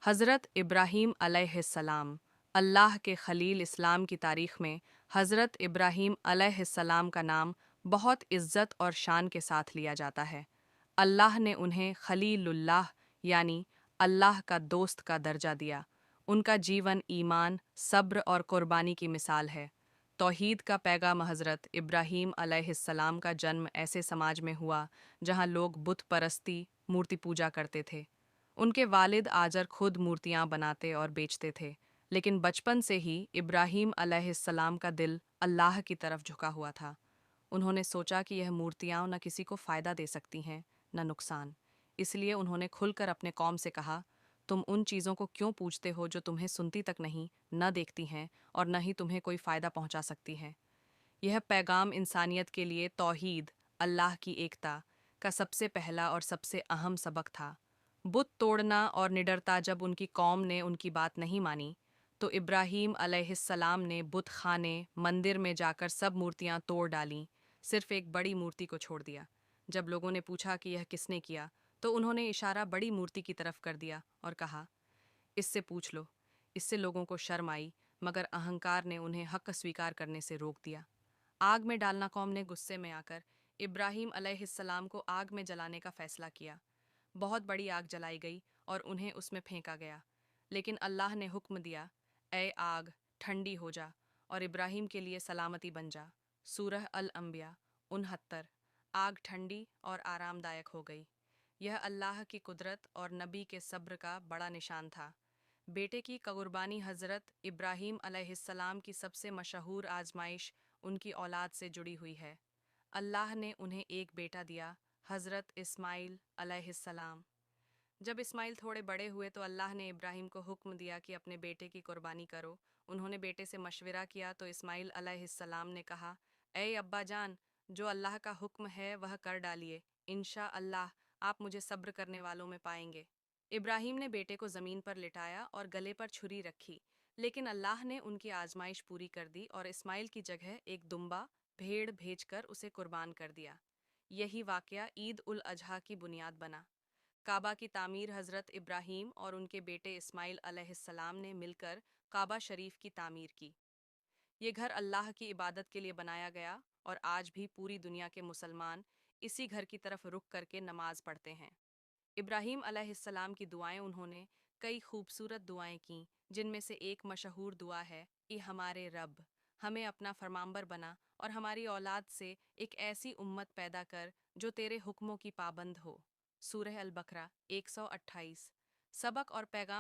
हज़रत इब्राहीम अलैहिस्सलाम अल्लाह के खलील इस्लाम की तारीख़ में हज़रत इब्राहीम अलैहिस्सलाम का नाम बहुत इज़्ज़त और शान के साथ लिया जाता है। अल्लाह ने उन्हें खलीलुल्लाह यानी अल्लाह का दोस्त का दर्जा दिया। उनका जीवन ईमान, सब्र और कुर्बानी की मिसाल है। तौहीद का पैगाम हज़रत इब्राहीम अलैहिस्सलाम का जन्म ऐसे समाज में हुआ जहाँ लोग बुत परस्ती, मूर्ति पूजा करते थे। उनके वालिद आजर खुद मूर्तियाँ बनाते और बेचते थे, लेकिन बचपन से ही इब्राहीम अलैहिस्सलाम का दिल अल्लाह की तरफ झुका हुआ था। उन्होंने सोचा कि यह मूर्तियाँ न किसी को फ़ायदा दे सकती हैं, न नुकसान। इसलिए उन्होंने खुलकर अपने कौम से कहा, तुम उन चीज़ों को क्यों पूजते हो जो तुम्हें सुनती तक नहीं, न देखती हैं और न ही तुम्हें कोई फ़ायदा पहुँचा सकती हैं। यह पैगाम इंसानियत के लिए तौहीद, अल्लाह की एकता का सबसे पहला और सबसे अहम सबक था। बुत तोड़ना और निडरता जब उनकी कौम ने उनकी बात नहीं मानी, तो इब्राहीम अलैहिस्सलाम ने बुत खाने, मंदिर में जाकर सब मूर्तियाँ तोड़ डालीं, सिर्फ एक बड़ी मूर्ति को छोड़ दिया। जब लोगों ने पूछा कि यह किसने किया, तो उन्होंने इशारा बड़ी मूर्ति की तरफ कर दिया और कहा, इससे पूछ लो। इससे लोगों को शर्म आई, मगर अहंकार ने उन्हें हक़ स्वीकार करने से रोक दिया। आग में डालना कौम ने गुस्से में आकर इब्राहीम अलैहिस्सलाम को आग में जलाने का फैसला किया। बहुत बड़ी आग जलाई गई और उन्हें उसमें फेंका गया। लेकिन अल्लाह ने हुक्म दिया, ए आग, ठंडी हो जा और इब्राहीम के लिए सलामती बन जा। सूरह अल अंबिया 69। आग ठंडी और आरामदायक हो गई। यह अल्लाह की कुदरत और नबी के सब्र का बड़ा निशान था। बेटे की कुर्बानी हज़रत इब्राहीम अलैहिस्सलाम की सबसे मशहूर आजमाइश उनकी औलाद से जुड़ी हुई है। अल्लाह ने उन्हें एक बेटा दिया, हज़रत इस्माइल अलैहिस्सलाम। जब इस्माइल थोड़े बड़े हुए तो अल्लाह ने इब्राहीम को हुक्म दिया कि अपने बेटे की कुर्बानी करो। उन्होंने बेटे से मशवरा किया तो इस्माइल अलैहिस्सलाम ने कहा, ए अब्बा जान, जो अल्लाह का हुक्म है वह कर डालिए। इंशा अल्लाह आप मुझे सब्र करने वालों में पाएंगे। इब्राहीम ने बेटे को ज़मीन पर लिटाया और गले पर छुरी रखी, लेकिन अल्लाह ने उनकी आजमाइश पूरी कर दी और इस्माइल की जगह एक दुम्बा, भेड़ भेजकर उसे कुर्बान कर दिया। यही वाक़या ईद उल अजहा की बुनियाद बना। काबा की तामीर हज़रत इब्राहीम और उनके बेटे इस्माइल अलैहिस्सलाम ने मिलकर काबा शरीफ की तामीर की। ये घर अल्लाह की इबादत के लिए बनाया गया और आज भी पूरी दुनिया के मुसलमान इसी घर की तरफ रुख करके नमाज पढ़ते हैं। इब्राहीम अलैहिस्सलाम की दुआएं उन्होंने कई खूबसूरत दुआएं कीं, जिनमें से एक मशहूर दुआ है कि हमारे रब, हमें अपना फरमांबर बना और हमारी औलाद से एक ऐसी उम्मत पैदा कर जो तेरे हुक्मों की पाबंद हो। सूरह अल बकरा 128। सबक और पैगाम